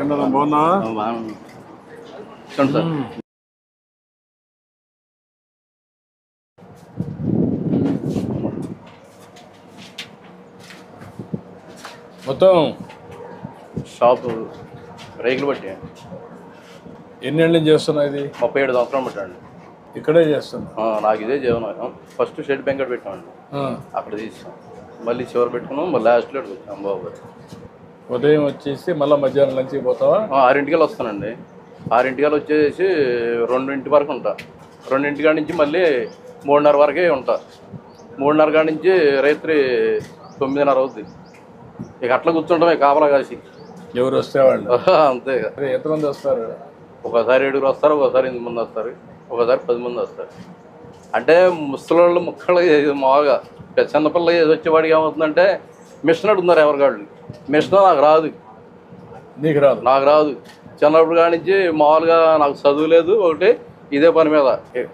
బాగున్నా సార్ మొత్తం షాపు రేకులు బట్టి ఎన్నేళ్ళు చేస్తున్నా ఇది 37 సంవత్సరాలు పెట్టండి. ఇక్కడే చేస్తున్నా. నాకు ఇదే జీవనం. ఫస్ట్ షెడ్ బెంకట్ పెట్టామండి, అక్కడ తీసాం, మళ్ళీ చివరి పెట్టుకున్నాం, మళ్ళీ లాస్ట్లో వచ్చాం బాబు. ఉదయం వచ్చేసి మళ్ళీ మధ్యాహ్నం లంచ్కి పోతావా? 6 వస్తానండి. 6 వచ్చేసి 2 వరకు ఉంటా. 2 నుంచి మళ్ళీ 3:30 వరకే ఉంటా. 3:30 నుంచి రాత్రి 9:30 అవుద్ది. ఇక అట్లా కూర్చుంటామే కాపలా కాసి. ఎవరు వస్తే వాళ్ళు అంతే. ఎంతమంది వస్తారు? ఒకసారి 7 వస్తారు, ఒకసారి 8 మంది వస్తారు, ఒకసారి 10 మంది వస్తారు. అంటే ముసలోళ్ళు ముక్కలు మామూలుగా చిన్నపిల్ల ఏది వచ్చేవాడికి ఏమవుతుందంటే మిషన్ అడుగుతున్నారు ఎవరికాళ్ళు. మిషన్ నాకు రాదు. నీకు రాదు? నాకు రాదు. చిన్నప్పుడు కాడి నుంచి మామూలుగా నాకు చదువు లేదు, ఒకటి ఇదే పని మీద.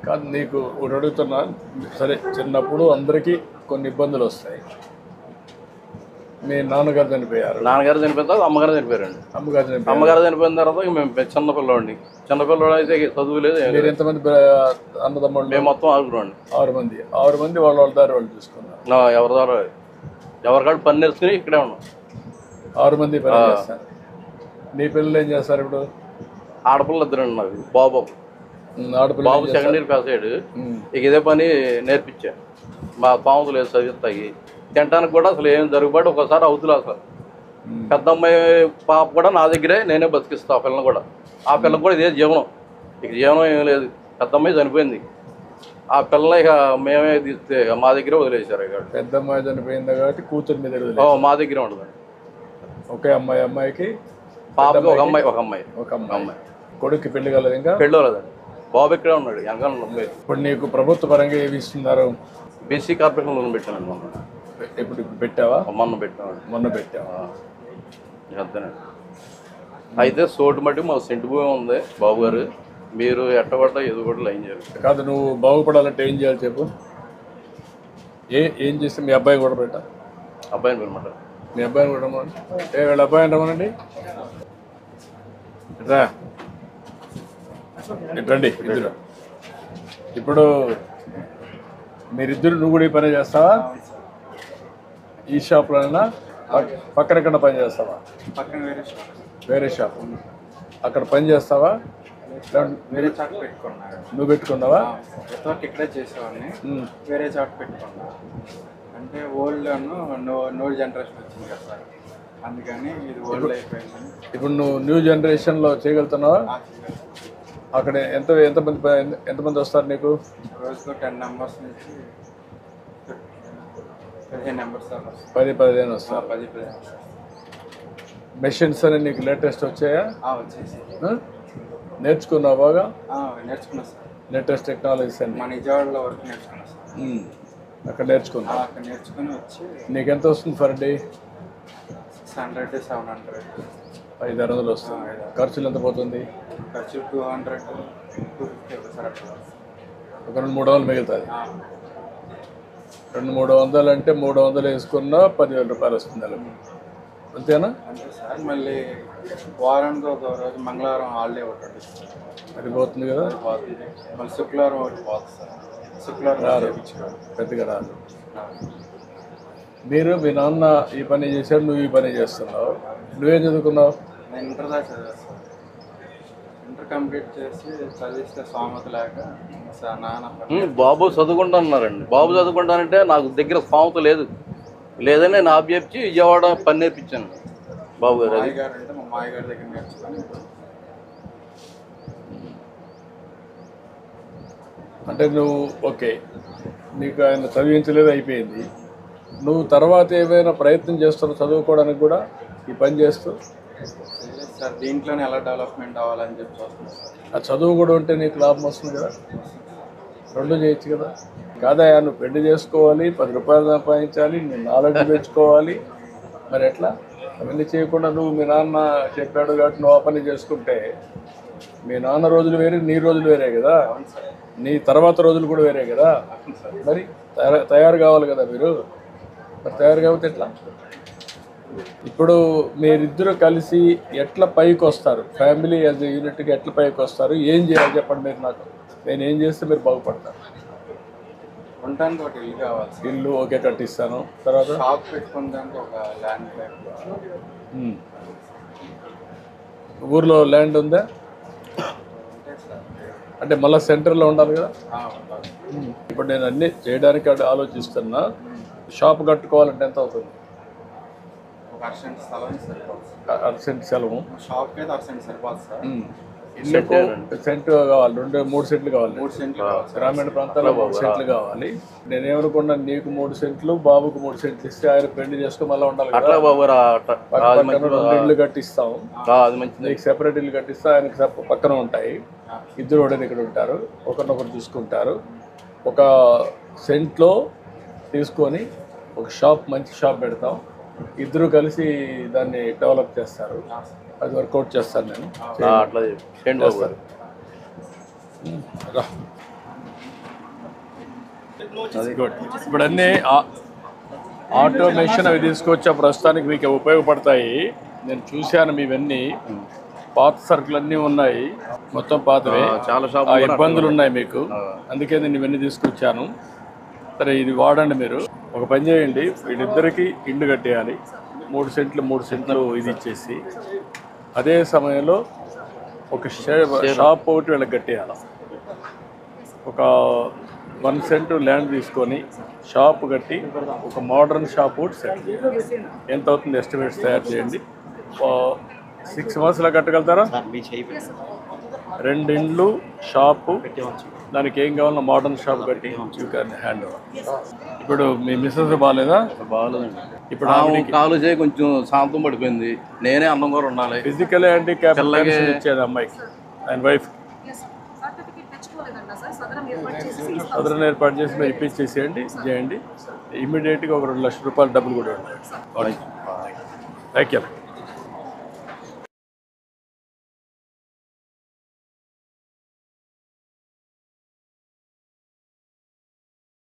కాదు, నీకు ఒకటి అడుగుతున్నా. సరే, చిన్నప్పుడు అందరికీ కొన్ని ఇబ్బందులు వస్తాయి. మీ నాన్నగారు చనిపోయారు. నాన్నగారు చనిపోయిన తర్వాత అమ్మగారు చనిపోయారండి. అమ్మగారు చనిపోయిన తర్వాత మేము చిన్నపిల్లవాడిని. చిన్నపిల్లవాడు అయితే చదువు లేదు. మీరు ఎంతమంది అన్నదమ్ముళ్ళు? మేము మొత్తం 6 అండి. 6 మంది వాళ్ళ దారి వాళ్ళు చూసుకున్నారు. ఎవరి ద్వారా ఎవరికాడు పని నేర్చుకుని ఇక్కడే ఉన్నాం. 6 మంది పని చేస్తారు. నీ పిల్లలు ఏం చేస్తారు ఇప్పుడు? ఆడపిల్ల 2 నాకు. బాబు సెకండ్ ఇయర్ పాస్ అయ్యాడు. ఇక ఇదే పని నేర్పించా. మా పాముతులు లేదు చదివిస్తాయి. తినడానికి కూడా అసలు ఏం జరుగుబాటు ఒకసారి అవుతులే. అసలు పెద్ద అమ్మాయి పాప కూడా నా దగ్గరే నేనే బతికిస్తా. ఆ పిల్లని కూడా, ఆ పిల్లకి కూడా ఇదే జీవనం. ఇక జీవనం ఏం లేదు. పెద్ద అమ్మాయి చనిపోయింది. ఆ పిల్లని ఇక మేమే తీస్తే మా దగ్గరే వదిలేశారు. ఇక పెద్ద అమ్మాయి చనిపోయింది కాబట్టి కూతురు మీద మా దగ్గరే ఉండదు. ఒకే అమ్మాయికి పాపకి ఒక అమ్మాయి. కొడుక్కి పెళ్లి కలదు? ఇంకా పెళ్ళి కలదండి. బాబు ఇక్కడే ఉన్నాడు వెనకాల. ఇప్పుడు నీకు ప్రభుత్వ పరంగా ఏమి ఇస్తున్నారు? బీసీ కార్పొరేషన్ లోన్ పెట్టాను మొన్న. ఇప్పుడు పెట్టావా? మొన్న పెట్టావా? అంతేనండి. అయితే సోటు మట్టి మా సెంటు భూమి ఉంది బాబు గారు. మీరు ఎట్టబడ్డా ఏదో కూడా లైన్ చేయాలి. కాదు, నువ్వు బాగుపడాలంటే ఏం చేయాలి చెప్పు? ఏం చేస్తే మీ అబ్బాయి కూడా పెట్టా? అబ్బాయిని అనమాట. మీ అబ్బాయిని కూడా రమ్మనండి. వీళ్ళ అబ్బాయిని రమ్మనండి. రా, రండి ఇద్దరు. ఇప్పుడు మీరిద్దరు నువ్వు కూడా ఈ పని చేస్తావా? ఈ షాప్లోనైనా పక్కన ఎక్కడ పని చేస్తావా? వేరే షాప్ అక్కడ పని చేస్తావా? వేరే చాట్ పెట్టుకున్నా. నువ్వు పెట్టుకున్నావా? ఇక్కడే చేసేవాడిని. వేరే చాట్ పెట్టుకున్నా. అంటే ఓల్డ్ నో జనరేషన్ వచ్చింది కదా సార్, అందుకని ఇది ఓల్డ్ అయిపోయింది. ఇప్పుడు నువ్వు న్యూ జనరేషన్లో చేయగలుగుతున్నావా? అక్కడ ఎంతమంది వస్తారు నీకు? రోజుకు 10 మెంబర్స్ నుంచి 15 మెంబర్స్ దాకా 10-15 వస్తారు. 10-15 మెషిన్స్ అని నీకు లేటెస్ట్ వచ్చాయా? వచ్చేసి నేర్చుకున్నావు బాగా? నేర్చుకున్నా సార్. లేటెస్ట్ టెక్నాలజీస్ అని మా నిజవాడలో వరకు నేర్చుకున్నా సార్. అక్కడ నేర్చుకున్నా. అక్కడ నేర్చుకుని వచ్చి నీకు ఎంత వస్తుంది ఫర్ డే? 600-700 500 వస్తుంది. ఖర్చులు ఎంత పోతుంది? ఖర్చు 200-250 సార్. అట్లా ఒక 200-300 మిగులుతుంది. 200-300 అంటే 300 వేసుకున్నా 10,000 రూపాయలు వస్తుంది నెలకు. అంతేనా? అంతే సార్. మళ్ళీ వారానికి ఒక రోజు మంగళవారం హాలిడే ఒకటి అది పోతుంది కదా. మళ్ళీ శుక్రవారం ఒకటి పోతుంది సార్. శుక్రవారం రాదు, పెద్దగా రాదు. మీరు మీ నాన్న ఈ పని చేశాడు, నువ్వు ఈ పని చేస్తున్నావు. నువ్వేం చదువుకున్నావు? నేను ఇంటర్ దాకా చదివాను సార్. ఇంటర్ కంప్లీట్ చేసి చదివిస్తే స్వామత లేక సార్ నాన్న బాబు చదువుకుంటానన్నారండి. బాబు చదువుకుంటానంటే నాకు దగ్గర స్వామత లేదని నేను ఆబ్జెప్చి విజయవాడ పని నేర్పించాను బాబు గారు. మాయగారు అంటే మా మాయగారి దగ్గర నేర్చుకొని. అంటే నువ్వు ఓకే, నీకు ఆయన చదివించలేదు, అయిపోయింది. నువ్వు తర్వాత ఏమైనా ప్రయత్నం చేస్తున్నావు చదువుకోవడానికి కూడా ఈ పని చేస్తూ? సార్ దీంట్లోనే ఎలా డెవలప్మెంట్ అవ్వాలని చెప్పి చూస్తున్నాను సార్. ఆ చదువు కూడా ఉంటే నీకు లాభం వస్తుంది కదా, రెండు చేయొచ్చు కదా. కాదయా, నువ్వు పెళ్లి చేసుకోవాలి, 10 రూపాయలు సంపాదించాలి, నీ నాలెడ్జ్ పెంచుకోవాలి, మరి ఎట్లా? అవన్నీ చేయకుండా నువ్వు మీ నాన్న చెప్పాడు కాబట్టి నువ్వు ఆ పని చేసుకుంటే మీ నాన్న రోజులు వేరే, నీ రోజులు వేరే కదా, నీ తర్వాత రోజులు కూడా వేరే కదా. మరి తయారు కావాలి కదా మీరు. మరి తయారు కాకపోతే ఎట్లా? ఇప్పుడు మీరిద్దరు కలిసి ఎట్లా పైకి వస్తారు, ఫ్యామిలీ యాజ్ యూనిట్గా ఎట్లా పైకి వస్తారు, ఏం చేయాలి చెప్పండి మీరు నాకు. నేను ఏం చేస్తే మీరు బాగుపడతారు? ఉండడానికి ఒకటి ఇల్లు కావాలి సార్. ఇల్లు ఓకే కట్టిస్తాను. తర్వాత షాప్ పెట్టుకోవడానికి ఒక ల్యాండ్ టైప్ ఊర్లో ల్యాండ్ ఉందా? ఉంటే సార్. అంటే మళ్ళీ సెంటర్లో ఉండాలి కదా. ఉండాలి. ఇప్పుడు నేను అన్నీ చేయడానికి ఆలోచిస్తున్నా. షాప్ కట్టుకోవాలంటే ఎంత అవుతుంది? ఒక అర్సెంట్ స్థలం సరిపోదు. అర్సెంట్ సెలవు. షాప్కి అయితే అర్సెంట్ సరిపోదు సార్. ఇల్లుకు సెంట్ కావాలి, 2-3 సెంట్లు కావాలి. 3 సెంట్లు కావాలి సార్. గ్రామీణ ప్రాంతాల్లో 3 సెంట్లు కావాలి. నేనేమనుకున్నాను, నీకు 3 సెంట్లు, బాబుకు 3 సెంట్లు ఇస్తే ఆయన పెళ్లి చేసుకుని మళ్ళీ ఉండాలి అట్లా కదా. బాబు పక్కన 2 ఇళ్ళు కట్టిస్తాం, అది మంచిది. నీకు సెపరేట్ ఇల్లు కట్టిస్తా, ఆయనకి పక్కన ఉంటాయి. ఇద్దరు కూడా ఇక్కడ ఉంటారు, ఒకరినొకరు చూసుకుంటారు. ఒక సెంట్లో తీసుకొని ఒక షాప్, మంచి షాప్ పెడతాం. ఇద్దరు కలిసి దాన్ని డెవలప్ చేస్తారు. అది వర్కౌట్ చేస్తాను నేను. అట్లా చేయండి బాబు గారు. గుడ్. ఇప్పుడు అన్నీ ఆటోమేషన్ అవి తీసుకొచ్చా, ప్రస్తుతానికి మీకు ఉపయోగపడతాయి. నేను చూశాను మీవన్నీ. పాత సరుకులు అన్నీ ఉన్నాయి, మొత్తం పాతవే. చాలా ఆ ఇబ్బందులు ఉన్నాయి మీకు, అందుకే నేను ఇవన్నీ తీసుకొచ్చాను. సరే, ఇది వాడండి మీరు. ఒక పని చేయండి, వీళ్ళిద్దరికి ఇల్లు కట్టేయాలి. 3 సెంట్లు ఇది ఇచ్చేసి, అదే సమయంలో ఒక షాప్ ఒకటి వీళ్ళకి కట్టేయాలి. ఒక 1 సెంట్ ల్యాండ్ తీసుకొని షాప్ కట్టి ఒక మోడర్న్ షాప్ ఒకటి సెట్. ఎంత అవుతుంది ఎస్టిమేట్స్ తయారు చేయండి. 6 మంత్స్లో కట్టగలుగుతారా? 2 ఇండ్లు, షాపు, దానికి ఏం కావాలన్నా మోడర్న్ షాప్ కట్టి యూ క్యాన్ హ్యాండ్ ఓవర్. ఇప్పుడు మీ మిస్సెస్ బాగాలేదా? బాగాలేదండి. ఇప్పుడు కాలు చేయి కొంచెం శాంతం పడిపోయింది. నేనే అన్నం కూడా ఉండాలి. ఫిజికల్ హ్యాండిక్యాప్ ఇచ్చేది అమ్మాయికి, ఆయన వైఫ్. సదరన్ ఏర్పాటు చేసి మీరు ఇప్పించేసేయండి, చేయండి. ఇమీడియట్గా ఒక 2 లక్షల రూపాయలు డబ్బులు కూడా ఉండాలి. Thank you.